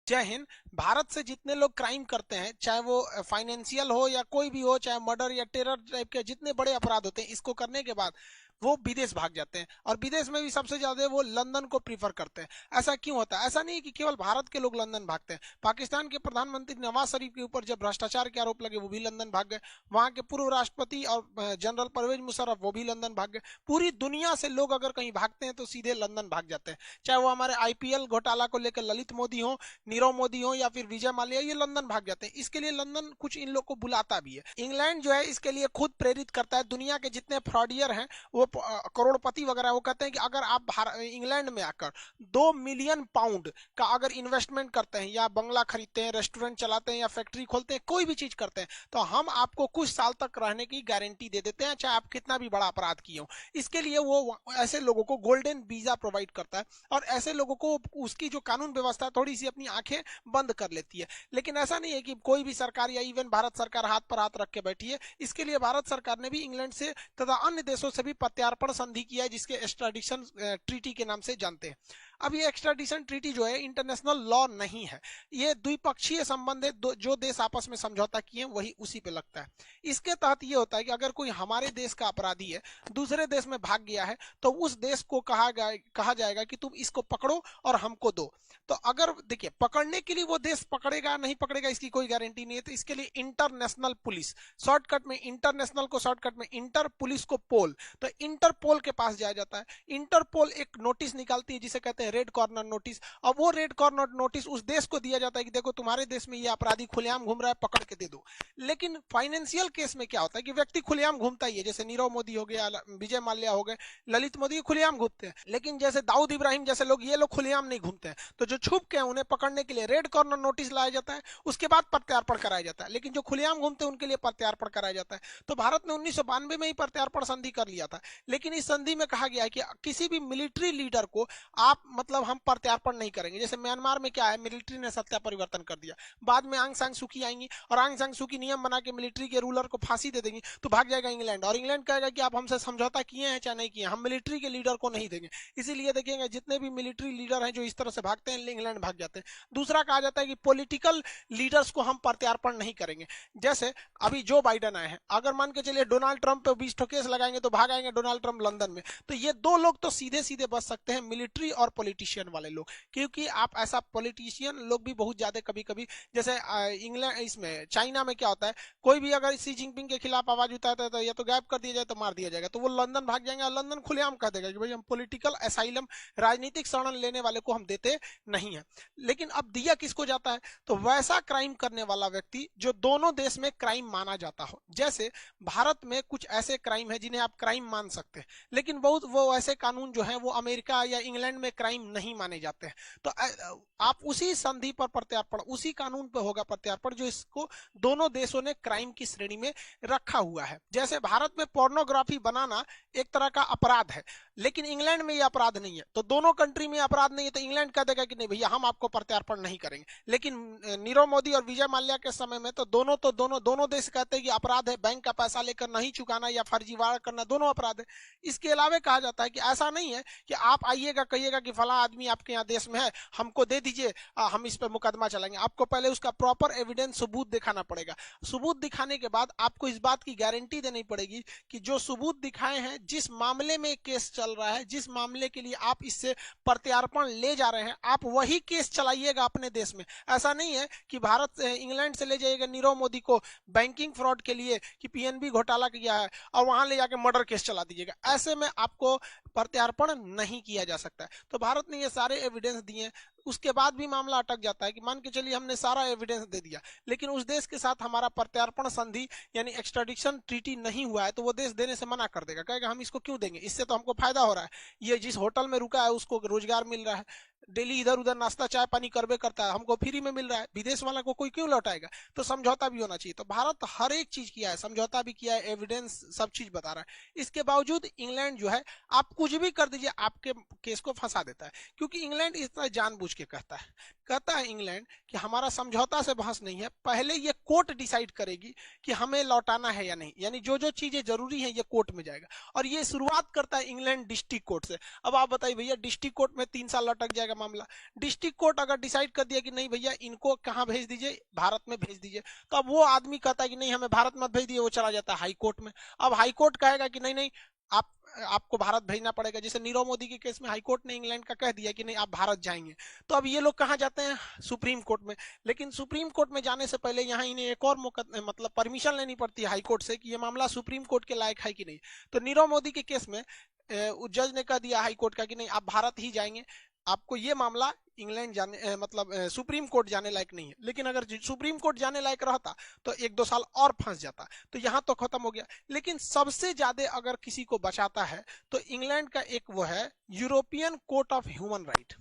जय हिंद। भारत से जितने लोग क्राइम करते हैं, चाहे वो फाइनेंशियल हो या कोई भी हो, चाहे मर्डर या टेरर टाइप के जितने बड़े अपराध होते हैं, इसको करने के बाद वो विदेश भाग जाते हैं। और विदेश में भी सबसे ज्यादा वो लंदन को प्रीफर करते हैं। ऐसा क्यों होता है? ऐसा नहीं है कि केवल भारत के लोग लंदन भागते हैं। पाकिस्तान के प्रधानमंत्री नवाज शरीफ के ऊपर जब भ्रष्टाचार के आरोप लगे, वो भी लंदन भाग गए। वहां के पूर्व राष्ट्रपति और जनरल परवेज मुशर्रफ, वो भी लंदन भाग गए। पूरी दुनिया से लोग अगर कहीं भागते हैं तो सीधे लंदन भाग जाते हैं। चाहे वो हमारे आईपीएल घोटाला को लेकर ललित मोदी हो, नीरव मोदी हो, या फिर विजय माल्या, ये लंदन भाग जाते हैं। इसके लिए लंदन कुछ इन लोग को बुलाता भी है। इंग्लैंड जो है इसके लिए खुद प्रेरित करता है। दुनिया के जितने फ्रॉडियर हैं, वो करोड़पति वगैरह, वो कहते हैं कि अगर आप इंग्लैंड में आकर 2 मिलियन पाउंड का अगर इन्वेस्टमेंट करते हैं, या बंगला खरीदते हैं, रेस्टोरेंट चलाते हैं, या फैक्ट्री खोलते हैं, कोई भी चीज करते हैं, तो हम आपको कुछ साल तक रहने की गारंटी दे देते हैं, चाहे आप कितना भी बड़ा अपराध किए हो। इसके लिए वो ऐसे लोगों को गोल्डन वीजा प्रोवाइड करता है। और ऐसे लोगों को उसकी जो कानून व्यवस्था थोड़ी सी अपनी आंखें बंद कर लेती है। लेकिन ऐसा नहीं है कि कोई भी सरकार या इवन भारत सरकार हाथ पर हाथ रख के बैठी है। इसके लिए भारत सरकार ने भी इंग्लैंड से तथा अन्य देशों से भी प्रत्यार्पण संधि किया है, जिसके एक्स्ट्राडिशन ट्रीटी के नाम से जानते हैं। अब ये एक्स्ट्राडिशन ट्रीटी जो है इंटरनेशनल लॉ नहीं है, ये द्विपक्षीय संबंध है। जो देश आपस में समझौता किए वही उसी पे लगता है। इसके तहत ये होता है कि अगर कोई हमारे देश का अपराधी है, दूसरे देश में भाग गया है, तो उस देश को कहा जाएगा कि तुम इसको पकड़ो और हमको दो। तो अगर देखिए, पकड़ने के लिए वो देश पकड़ेगा नहीं पकड़ेगा इसकी कोई गारंटी नहीं है। तो इसके लिए इंटरनेशनल पुलिस, शॉर्टकट में इंटरनेशनल को शॉर्टकट में इंटर, पुलिस को पोल, तो इंटरपोल के पास जाया जाता है। इंटरपोल एक नोटिस निकालती है जिसे कहते हैं रेड कॉर्नर नोटिस। और वो रेड कॉर्नर नोटिस उस देश को दिया जाता है कि देखो तुम्हारे देश में ये अपराधी खुलेआम घूम रहा है, पकड़ के दे दो। लेकिन फाइनेंशियल केस में क्या होता है कि व्यक्ति खुलेआम घूमता ही है, जैसे नीरव मोदी हो गया, विजय माल्या हो गए, ललित मोदी खुलेआम घूमते हैं। लेकिन जैसे दाऊद इब्राहिम जैसे लोग, ये लोग खुलेआम नहीं घूमते हैं। तो जो छुप के हैं उन्हें पकड़ने के लिए रेड कॉर्नर नोटिस लाया जाता है, उसके बाद प्रत्यार्पण कराया जाता है। लेकिन जो खुलेआम घूमते हैं उनके लिए प्रत्यार्पण कराया जाता है। तो भारत ने 1992 में ही प्रत्यार्पण संधि कर लिया था। लेकिन इस संधि में कहा गया है कि किसी भी मिलिट्री लीडर को आप मतलब हम प्रत्यार्पण नहीं करेंगे। जैसे म्यांमार में क्या है, मिलिट्री ने सत्ता परिवर्तन कर दिया, बाद में आंग सांग सूकी आएंगी और आंग सांग सूकी नियम बना के मिलिट्री के रूलर को फांसी दे देंगी, तो भाग जाएगा इंग्लैंड। और इंग्लैंड कहेगा कि आप हमसे समझौता किए हैं चाहे नहीं किए, हम मिलिट्री के लीडर को नहीं देंगे। इसीलिए देखिएगा जितने भी मिलिट्री लीडर हैं जो इस तरह से भागते हैं, इंग्लैंड भाग जाते हैं। दूसरा कहा जाता है कि पॉलिटिकल लीडर्स को हम प्रत्यार्पण नहीं करेंगे। जैसे अभी जो बाइडन आए हैं, अगर मान के चलिए डोनाल्ड ट्रंप पे 20 केस लगाएंगे तो भाग आएंगे डोनाल्ड ट्रंप लंदन में। तो ये दो लोग तो सीधे सीधे बच सकते हैं, मिलिट्री और पॉलिटिशियन वाले लोग। क्योंकि आप ऐसा पॉलिटिशियन लोग भी बहुत ज्यादा कभी कभी, जैसे इंग्लैंड इसमें चाइना में क्या होता है, कोई भी अगर सी जिनपिंग के खिलाफ आवाज उठाता है तो या तो गायब कर दिया जाए तो मार दिया जाएगा। तो वो लंदन भाग जाएंगे और लंदन खुलेआम कह देगा कि भाई हम पॉलिटिकल असाइलम, राजनीतिक शरण लेने वाले को हम देते नहीं है। लेकिन अब दिया किसको जाता है? तो वैसा क्राइम करने वाला व्यक्ति जो दोनों देश में क्राइम माना जाता हो। जैसे भारत में कुछ ऐसे क्राइम है जिन्हें आप क्राइम मान सकते हैं, लेकिन बहुत वो ऐसे कानून जो है वो अमेरिका या इंग्लैंड में क्राइम नहीं माने जाते हैं। तो आप उसी संधि पर प्रत्यार्पण, उसी कानून पर होगा प्रत्यार्पण जो इसको दोनों देशों ने क्राइम की श्रेणी में रखा हुआ है। जैसे भारत में पोर्नोग्राफी बनाना एक तरह का अपराध है, लेकिन इंग्लैंड में यह अपराध नहीं है। तो दोनों कंट्री में अपराध नहीं है, तो इंग्लैंड कह देगा कि नहीं भैया हम आपको प्रत्यार्पण नहीं करेंगे। लेकिन नीरव मोदी और विजय माल्या के समय में तो दोनों देश कहते हैं कि अपराध है, बैंक का पैसा लेकर नहीं चुकाना या फर्जीवाड़ा करना दोनों अपराध है। इसके अलावा कहा जाता है कि ऐसा नहीं है कि आप आइएगा कहिएगा कि फला आदमी आपके यहाँ देश में है, हमको दे दीजिए, हम इस पर मुकदमा चलाएंगे। आपको पहले उसका प्रॉपर एविडेंस, सबूत दिखाना पड़ेगा। सबूत दिखाने के बाद आपको इस बात की गारंटी देनी पड़ेगी कि जो सबूत दिखाए हैं, जिस मामले में केस चल रहा है, जिस मामले के लिए आप इससे प्रत्यार्पण ले जा रहे हैं, आप वही केस चलाइएगा अपने देश में। ऐसा नहीं है कि भारत इंग्लैंड से ले जाइएगा नीरव मोदी को बैंकिंग फ्रॉड के लिए कि पीएनबी घोटाला किया है और वहां ले जाके मर्डर केस चला दीजिएगा। ऐसे में आपको प्रत्यार्पण नहीं किया जा सकता है। तो भारत ने ये सारे एविडेंस दिए, उसके बाद भी मामला अटक जाता है कि मान के चलिए हमने सारा एविडेंस दे दिया, लेकिन उस देश के साथ हमारा प्रत्यार्पण संधि यानी एक्स्ट्राडिक्शन ट्रीटी नहीं हुआ है, तो वो देश देने से मना कर देगा, कहेगा हम इसको क्यों देंगे, इससे तो हमको फायदा हो रहा है, ये जिस होटल में रुका है उसको रोजगार मिल रहा है, डेली इधर उधर नाश्ता चाय पानी करबे करता है, हमको फ्री में मिल रहा है, विदेश वाला को कोई क्यों लौटाएगा। तो समझौता भी होना चाहिए। तो भारत हर एक चीज किया है, समझौता भी किया है, एविडेंस सब चीज बता रहा है। इसके बावजूद इंग्लैंड जो है, आप कुछ भी कर दीजिए आपके केस को फंसा देता है, क्योंकि इंग्लैंड इस तरह जानबूझ के कहता है इंग्लैंड कि हमारा समझौता से बहस नहीं है, पहले ये कोर्ट डिसाइड करेगी कि हमें लौटाना है या नहीं, यानी जो जो चीजें जरूरी हैं ये कोर्ट में जाएगा। और ये शुरुआत करता है इंग्लैंड डिस्ट्रिक्ट कोर्ट से। अब आप बताइए भैया, डिस्ट्रिक्ट कोर्ट में 3 साल लटक जाएगा मामला। डिस्ट्रिक्ट कोर्ट अगर डिसाइड कर दिया कि नहीं भैया इनको कहाँ भेज दीजिए, भारत में भेज दीजिए, तो अब वो आदमी कहता है कि नहीं हमें भारत मत भेज दिए, वो चला जाता है हाई कोर्ट में। अब हाई कोर्ट कहेगा कि नहीं नहीं आप आपको भारत भेजना पड़ेगा। जैसे नीरव मोदी के केस में हाई कोर्ट ने इंग्लैंड का कह दिया कि नहीं आप भारत जाएंगे, तो अब ये लोग कहाँ जाते हैं, सुप्रीम कोर्ट में। लेकिन सुप्रीम कोर्ट में जाने से पहले यहाँ इन्हें एक और मतलब परमिशन लेनी पड़ती है हाई कोर्ट से कि ये मामला सुप्रीम कोर्ट के लायक है कि नहीं। तो नीरव मोदी के केस में जज ने कह दिया हाई कोर्ट का कि नहीं आप भारत ही जाएंगे, आपको ये मामला इंग्लैंड जाने मतलब सुप्रीम कोर्ट जाने लायक नहीं है। लेकिन अगर सुप्रीम कोर्ट जाने लायक रहता तो 1-2 साल और फंस जाता। तो यहाँ तो खत्म हो गया। लेकिन सबसे ज्यादा अगर किसी को बचाता है तो इंग्लैंड का एक वो है European court of human right.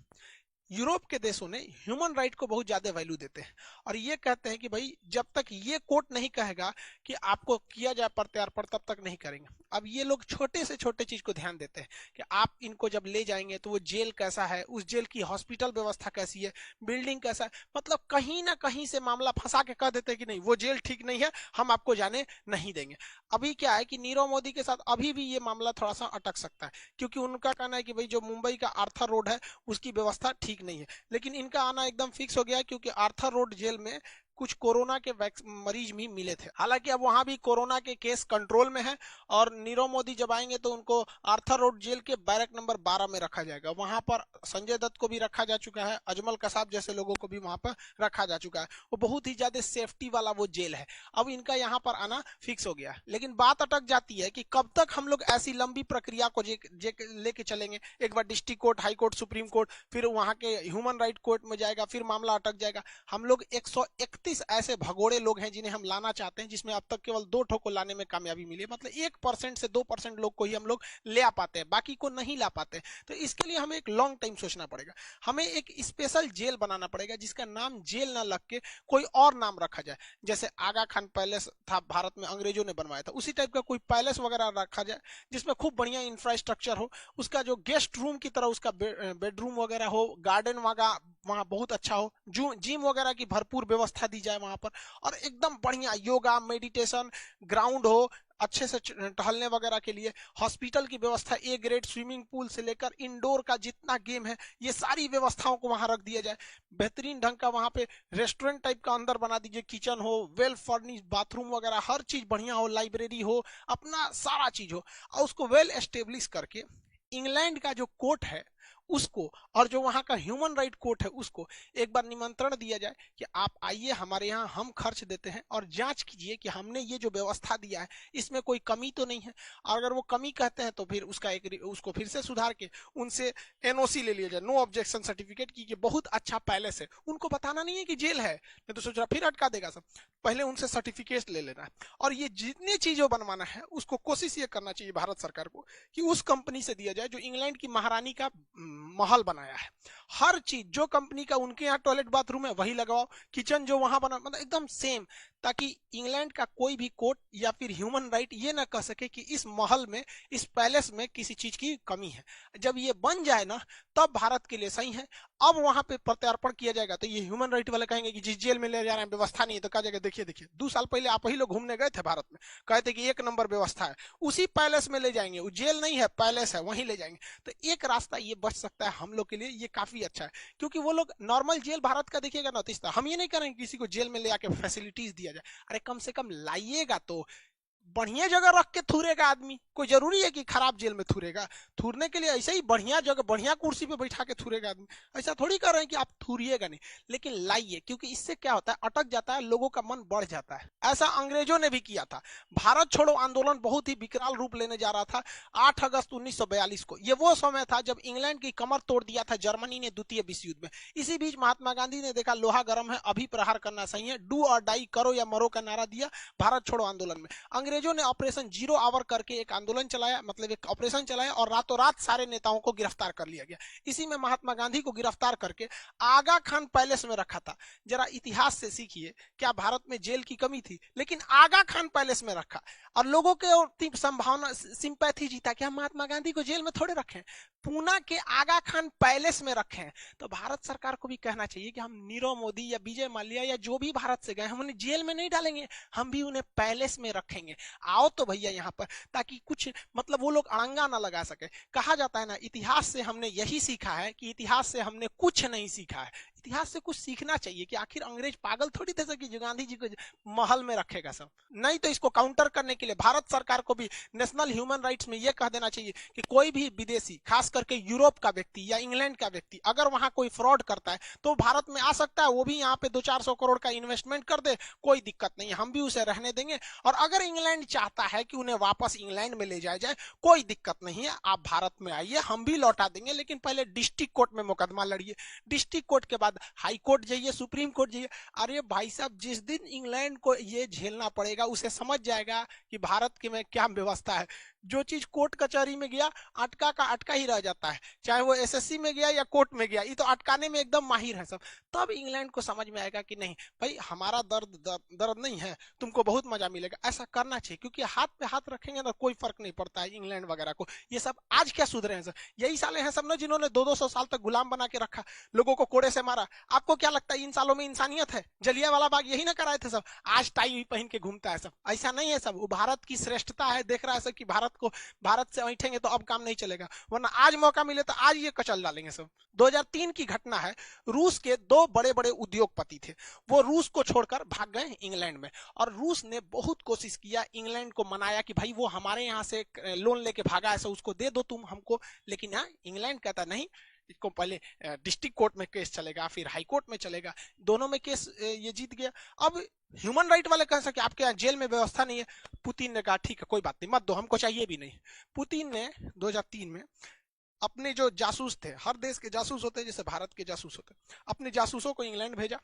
Europe के देशों ने ह्यूमन राइट को बहुत ज्यादा वैल्यू देते हैं और ये कहते हैं कि भाई जब तक ये कोर्ट नहीं कहेगा कि आपको किया जाए प्रत्यार्पण तब तक नहीं करेंगे। अब ये लोग छोटे से छोटे चीज को ध्यान देते हैं कि आप इनको जब ले जाएंगे तो वो जेल कैसा है, उस जेल की हॉस्पिटल व्यवस्था कैसी है, बिल्डिंग कैसा है, मतलब कहीं ना कहीं से मामला फंसा के कह देते हैं कि नहीं वो जेल ठीक नहीं है, हम आपको जाने नहीं देंगे। अभी क्या है कि नीरव मोदी के साथ अभी भी ये मामला थोड़ा सा अटक सकता है, क्योंकि उनका कहना है कि भाई जो मुंबई का आर्थर रोड है उसकी व्यवस्था ठीक नहीं है। लेकिन इनका आना एकदम फिक्स हो गया है, क्योंकि आर्थर रोड जेल में कुछ कोरोना के मरीज भी मिले थे। हालांकि अब वहां भी कोरोना के केस कंट्रोल में है और नीरव मोदी जब आएंगे तो उनको आर्थर रोड जेल के बैरक नंबर 12 में रखा जाएगा। वहां पर संजय दत्त को भी रखा जा चुका है, अजमल कसाब जैसे लोगों को भी वहां पर रखा जा चुका है। वो बहुत ही ज्यादा सेफ्टी वाला वो जेल है। अब इनका यहाँ पर आना फिक्स हो गया। लेकिन बात अटक जाती है कि कब तक हम लोग ऐसी लंबी प्रक्रिया को लेके चलेंगे। एक बार district court, high court, supreme court, फिर वहां के ह्यूमन राइट कोर्ट में जाएगा, फिर मामला अटक जाएगा। हम लोग 131 ऐसे भगोड़े लोग हैं जिन्हें हम लाना चाहते हैं, जिसमें अब तक केवल 2 ठो को लाने में कामयाबी मिली है। मतलब 1% से 2% लोग को ही हम लोग ले आ पाते हैं, बाकी को नहीं ला पाते। तो इसके लिए हमें एक लॉन्ग टाइम सोचना पड़ेगा। हमें एक स्पेशल जेल बनाना पड़ेगा जिसका नाम जेल ना लग के कोई और नाम रखा जाए। जैसे आगा खान पैलेस था, भारत में अंग्रेजों ने बनवाया था, उसी टाइप का कोई पैलेस वगैरह रखा जाए जिसमें खूब बढ़िया इंफ्रास्ट्रक्चर हो, उसका जो गेस्ट रूम की तरह उसका बेडरूम वगैरह हो, गार्डन वहां बहुत अच्छा हो, जिम वगैरह की भरपूर व्यवस्था दी जाए वहां पर, और एकदम बढ़िया योगा मेडिटेशन ग्राउंड हो अच्छे से टहलने वगैरह के लिए, हॉस्पिटल की व्यवस्था, ए ग्रेड स्विमिंग पूल से लेकर इंडोर का जितना गेम है ये सारी व्यवस्थाओं को वहां रख दिया जाए। बेहतरीन ढंग का वहां पे रेस्टोरेंट टाइप का अंदर बना दीजिए, किचन हो, वेल फर्निश बाथरूम वगैरह हर चीज बढ़िया हो, लाइब्रेरी हो, अपना सारा चीज हो, और उसको वेल एस्टेब्लिश करके इंग्लैंड का जो कोर्ट है उसको और जो वहां का ह्यूमन राइट कोर्ट है उसको एक बार निमंत्रण दिया जाए कि आप आइए हमारे यहाँ, हम खर्च देते हैं और जांच कीजिए कि हमने ये जो व्यवस्था दिया है इसमें कोई कमी तो नहीं है। और अगर वो कमी कहते हैं तो फिर उसको फिर से सुधार के उनसे एनओसी ले लिया जाए, नो ऑब्जेक्शन सर्टिफिकेट, की बहुत अच्छा पैलेस है। उनको बताना नहीं है कि जेल है, नहीं तो सोच रहा फिर अटका देगा सब। पहले उनसे सर्टिफिकेट ले लेना है और ये जितनी चीजों बनवाना है उसको कोशिश ये करना चाहिए भारत सरकार को कि उस कंपनी से दिया जाए जो इंग्लैंड की महारानी का महल बनाया है। हर चीज जो कंपनी का उनके यहाँ टॉयलेट बाथरूम है वही लगाओ, किचन जो वहां बना मतलब एकदम सेम, ताकि इंग्लैंड का कोई भी कोर्ट या फिर ह्यूमन राइट ये ना कह सके कि इस महल में, इस पैलेस में किसी चीज की कमी है। जब ये बन जाए ना तब भारत के लिए सही है। अब वहां पे प्रत्यार्पण किया जाएगा तो ये ह्यूमन राइट वाले कहेंगे कि जिस जेल में ले जा रहे हैं व्यवस्था नहीं है, तो कहा जाएगा देखिए 2 साल पहले आप ही लोग घूमने गए थे भारत में, कहते कि 1 नंबर व्यवस्था है, उसी पैलेस में ले जाएंगे, वो जेल नहीं है पैलेस है, वहीं ले जाएंगे। तो एक रास्ता ये बच सकता है हम लोग के लिए, ये काफी अच्छा है। क्योंकि वो लोग नॉर्मल जेल भारत का देखिएगा ना, तो हम ये नहीं करेंगे किसी को जेल में ले आके फैसिलिटीज दिया जाए। अरे कम से कम लाइएगा तो बढ़िया जगह रख के थूरेगा आदमी, कोई जरूरी है कि खराब जेल में थूरेगा। थूरने के लिए ऐसे ही बढ़िया जगह बढ़िया कुर्सी पे बैठा के थूरेगा आदमी, ऐसा थोड़ी कर रहे हैं कि आप थूरिएगा नहीं, लेकिन लाइए, क्योंकि इससे क्या होता है अटक जाता है, लोगों का मन बढ़ जाता है। ऐसा अंग्रेजों ने भी किया था। भारत छोड़ो आंदोलन बहुत ही विकराल रूप लेने जा रहा था 8 अगस्त 1942 को। ये वो समय था जब इंग्लैंड की कमर तोड़ दिया था जर्मनी ने द्वितीय विश्व युद्ध में। इसी बीच महात्मा गांधी ने देखा लोहा गर्म है, अभी प्रहार करना सही है, डू और डाई, करो या मरो का नारा दिया भारत छोड़ो आंदोलन में। अंग्रेजों ने ऑपरेशन 0 आवर करके एक आंदोलन चलाया, मतलब एक ऑपरेशन चलाया और रातों रात सारे नेताओं को गिरफ्तार कर लिया गया। इसी में महात्मा गांधी को गिरफ्तार करके आगा खान पैलेस में रखा था। जरा इतिहास से सीखिए, क्या भारत में जेल की कमी थी? लेकिन आगा खान पैलेस में रखा और लोगों के संभावना सिंपैथी जीता कि हम महात्मा गांधी को जेल में थोड़े रखें, पूना के आगा खान पैलेस में रखें। तो भारत सरकार को भी कहना चाहिए कि हम नीरव मोदी या विजय माल्या या जो भी भारत से गए हम उन्हें जेल में नहीं डालेंगे, हम भी उन्हें पैलेस में रखेंगे। आओ तो भैया यहाँ पर, ताकि कुछ मतलब वो लोग अड़ंगा ना लगा सके। कहा जाता है ना, इतिहास से हमने यही सीखा है कि इतिहास से हमने कुछ नहीं सीखा है। इतिहास से कुछ सीखना चाहिए कि आखिर अंग्रेज पागल थोड़ी थे सर कि जो गांधी जी को महल में रखेगा सब। नहीं तो इसको काउंटर करने के लिए भारत सरकार को भी नेशनल ह्यूमन राइट्स में यह कह देना चाहिए कि कोई भी विदेशी, खास करके यूरोप का व्यक्ति या इंग्लैंड का व्यक्ति, अगर वहां कोई फ्रॉड करता है तो भारत में आ सकता है, वो भी यहाँ पे 200-400 करोड़ का इन्वेस्टमेंट कर दे, कोई दिक्कत नहीं, हम भी उसे रहने देंगे। और अगर इंग्लैंड चाहता है कि उन्हें वापस इंग्लैंड में ले जाया जाए, कोई दिक्कत नहीं है, आप भारत में आइए, हम भी लौटा देंगे, लेकिन पहले डिस्ट्रिक्ट कोर्ट में मुकदमा लड़िए, डिस्ट्रिक्ट कोर्ट के बाद हाई कोर्ट जाइए, सुप्रीम कोर्ट जाइए। अरे भाई साहब, जिस दिन इंग्लैंड को ये झेलना पड़ेगा उसे समझ जाएगा कि भारत के में क्या व्यवस्था है। जो चीज कोर्ट कचहरी में गया अटका का अटका ही रह जाता है, चाहे वो एसएससी में गया या कोर्ट में गया, ये तो अटकाने में एकदम माहिर है सब। तब इंग्लैंड को समझ में आएगा कि नहीं भाई, हमारा दर्द नहीं है, तुमको बहुत मजा मिलेगा। ऐसा करना चाहिए, क्योंकि हाथ पे हाथ रखेंगे ना कोई फर्क नहीं पड़ता है इंग्लैंड वगैरह को। ये सब आज क्या सुधरे हैं सर? यही साले हैं सब ना जिन्होंने 200-200 साल तक गुलाम बना के रखा, लोगों को कोड़े से मारा। आपको क्या लगता है इन सालों में इंसानियत है? जलियांवाला बाग यही ना कराए थे सब, आज टाई पहन के घूमता है सब। ऐसा नहीं है सब, वो भारत की श्रेष्ठता है, देख रहा है सब कि भारत से ऐठेंगे तो अब काम नहीं चलेगा, वरना आज मौका मिले तो आज ये कचल डालेंगे सब। 2003 की घटना है, रूस के 2 बड़े बड़े उद्योगपति थे, वो रूस को छोड़कर भाग गए इंग्लैंड में, और रूस ने बहुत कोशिश किया, इंग्लैंड को मनाया कि भाई वो हमारे यहाँ से लोन लेके भागा है, उसको दे दो तुम हमको। लेकिन हाँ, इंग्लैंड कहता नहीं, इसको पहले डिस्ट्रिक्ट कोर्ट में केस चलेगा, फिर हाई कोर्ट में चलेगा, दोनों में केस ये जीत गया। अब ह्यूमन राइट वाले कह सके आपके यहाँ जेल में व्यवस्था नहीं है, पुतिन ने कहा ठीक है कोई बात नहीं, मत दो, हमको चाहिए भी नहीं। पुतिन ने 2003 में अपने जो जासूस थे, हर देश के जासूस होते हैं जैसे भारत के जासूस होते हैं, अपने जासूसों को इंग्लैंड भेजा,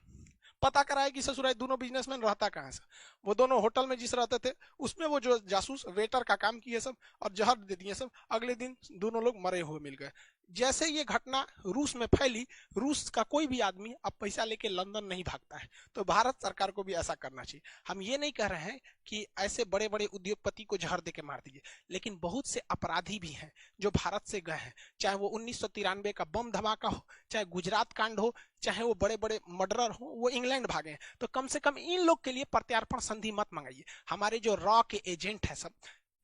पता कराया कि ससुराल दोनों बिजनेसमैन रहता कहाँ से। वो दोनों होटल में जिस रहते थे उसमें वो जो जासूस वेटर का काम किए सब और जहर दे दिए सब, अगले दिन दोनों लोग मरे हुए मिल गए। जैसे ये घटना रूस में फैली, रूस का कोई भी आदमी अब पैसा लेके लंदन नहीं भागता है, तो भारत सरकार को भी ऐसा करना चाहिए। हम ये नहीं कह रहे हैं कि ऐसे बड़े बड़े उद्योगपति को जहर देके मार दीजिए, लेकिन बहुत से अपराधी भी हैं जो भारत से गए हैं, चाहे वो 1993 का बम धमाका हो, चाहे गुजरात कांड हो, चाहे वो बड़े बड़े मर्डरर हो, वो इंग्लैंड भागे। तो कम से कम इन लोग के लिए प्रत्यार्पण संधि मत मंगाइए। हमारे जो रॉ के एजेंट है सब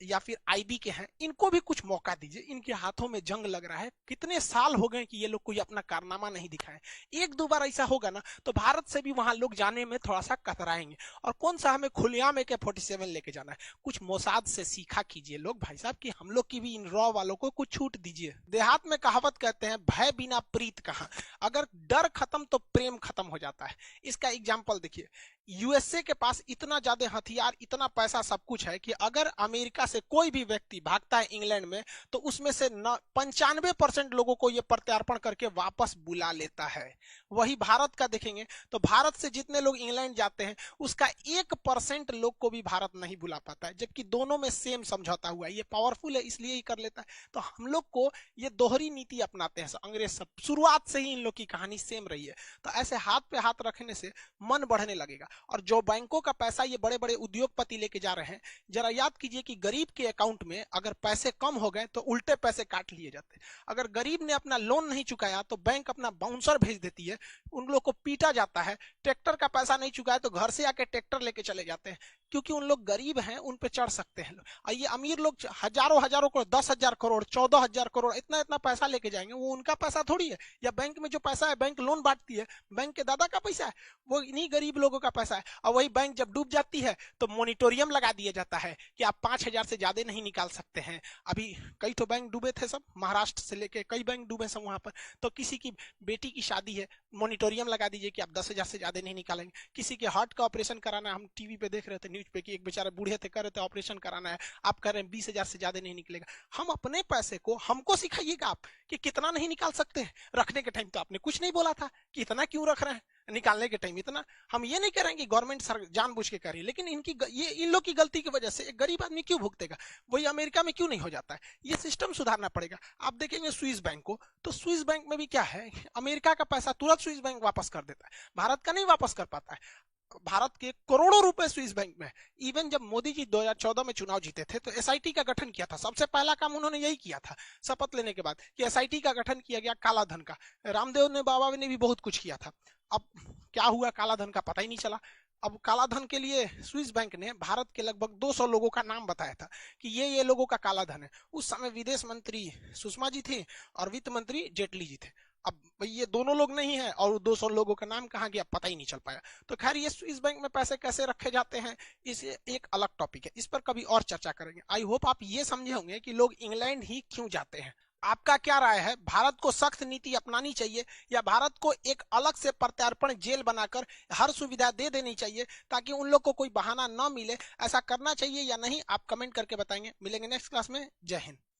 या फिर आईबी के हैं, इनको भी कुछ मौका दीजिए, इनके हाथों में जंग लग रहा है, कितने साल हो गए कि ये लोग कोई अपना कारनामा नहीं दिखाए। 1-2 बार ऐसा होगा ना तो भारत से भी वहां लोग जाने में थोड़ा सा कतराएंगे। और कौन सा हमें खुलेआम AK-47 लेके जाना है? कुछ मोसाद से सीखा कीजिए लोग भाई साहब, कि हम लोग की भी इन रॉ वालों को कुछ छूट दीजिए। देहात में कहावत कहते हैं, भय बिना प्रीत कहां। अगर डर खत्म तो प्रेम खत्म हो जाता है। इसका एग्जाम्पल देखिए, यूएसए के पास इतना ज्यादा हथियार, इतना पैसा, सब कुछ है कि अगर अमेरिका से कोई भी व्यक्ति भागता है इंग्लैंड में तो उसमें से 95% लोगों को यह प्रत्यार्पण करके वापस बुला लेता है। वही भारत का देखेंगे तो भारत से जितने लोग इंग्लैंड जाते हैं उसका 1% लोग को भी भारत नहीं बुला पाता है, जबकि दोनों में सेम समझौता हुआ है। ये पावरफुल है इसलिए ही कर लेता है। तो हम लोग को ये दोहरी नीति अपनाते हैं अंग्रेज सब, शुरुआत से ही इन लोग की कहानी सेम रही है। तो ऐसे हाथ पे हाथ रखने से मन बढ़ने लगेगा। और जो बैंकों का पैसा ये बड़े बड़े उद्योगपति लेके जा रहे हैं, जरा याद कीजिए कि गरीब के अकाउंट में अगर पैसे कम हो गए तो उल्टे पैसे काट लिए जाते हैं। अगर गरीब ने अपना लोन नहीं चुकाया तो बैंक अपना बाउंसर भेज देती है, उन लोग को पीटा जाता है। ट्रैक्टर का पैसा नहीं चुकाया तो घर से आके ट्रैक्टर लेके चले जाते हैं, क्योंकि उन लोग गरीब हैं, उन पे चढ़ सकते हैं। और ये अमीर लोग हजारों हजारों करोड़, 10,000 करोड़, 14,000 करोड़, इतना इतना पैसा लेके जाएंगे, वो उनका पैसा थोड़ी है। या बैंक में जो पैसा है, बैंक लोन बांटती है, बैंक के दादा का पैसा है, वो इन्हीं गरीब लोगों का पैसा है। और वही बैंक जब डूब जाती है तो मोनिटोरियम लगा दिया जाता है कि आप 5,000 से ज्यादा नहीं निकाल सकते हैं। अभी कई तो बैंक डूबे थे सब, महाराष्ट्र से लेके कई बैंक डूबे सब वहां पर। तो किसी की बेटी की शादी है, मोनिटोरियम लगा दीजिए कि आप 10,000 से ज्यादा नहीं निकालेंगे। किसी के हार्ट का ऑपरेशन कराना है, हम टीवी पे देख रहे थे, न्यूज पे, कि एक बेचारे बूढ़े थे, कर रहे थे ऑपरेशन कराना है, आप कह रहे हैं 20,000 से ज्यादा नहीं निकलेगा। हम अपने पैसे को हमको सिखाइएगा आप कि कितना नहीं निकाल सकते हैं। रखने के टाइम तो आपने कुछ नहीं बोला था कि इतना क्यों रख रहे हैं। निकालने के टाइम इतना। हम ये नहीं कह रहे हैं कि गवर्नमेंट जानबूझ के कर रही है, लेकिन ये इन लोग की गलती की वजह से एक गरीब आदमी क्यों भुगतेगा? वही अमेरिका में क्यों नहीं हो जाता है? ये सिस्टम सुधारना पड़ेगा। आप देखेंगे स्विस बैंक को, तो स्विस बैंक में भी क्या है, अमेरिका का पैसा तुरंत स्विस बैंक वापस कर देता है, भारत का नहीं वापस कर पाता है। भारत के करोड़ों रुपए स्विस बैंक में। इवन जब मोदी जी 2014 में चुनाव जीते थे तो एसआईटी का गठन किया था, सबसे पहला काम उन्होंने यही किया था शपथ लेने के बाद कि एसआईटी का गठन किया गया काला धन का। रामदेव ने बाबा ने भी बहुत कुछ किया था। अब क्या हुआ काला धन का पता ही नहीं चला। अब काला धन के लिए स्विस बैंक ने भारत के लगभग 200 लोगों का नाम बताया था कि ये लोगों का काला धन है। उस समय विदेश मंत्री सुषमा जी थी और वित्त मंत्री जेटली जी थे। अब ये दोनों लोग नहीं है और 200 लोगों का नाम कहाँ गया पता ही नहीं चल पाया। तो खैर ये स्विस बैंक में पैसे कैसे रखे जाते हैं इस एक अलग टॉपिक है, इस पर कभी और चर्चा करेंगे। आई होप आप ये समझे होंगे कि लोग इंग्लैंड ही क्यों जाते हैं। आपका क्या राय है, भारत को सख्त नीति अपनानी चाहिए या भारत को एक अलग से प्रत्यार्पण जेल बनाकर हर सुविधा दे देनी चाहिए ताकि उन लोग को कोई बहाना ना मिले? ऐसा करना चाहिए या नहीं, आप कमेंट करके बताएंगे। मिलेंगे नेक्स्ट क्लास में। जय हिंद।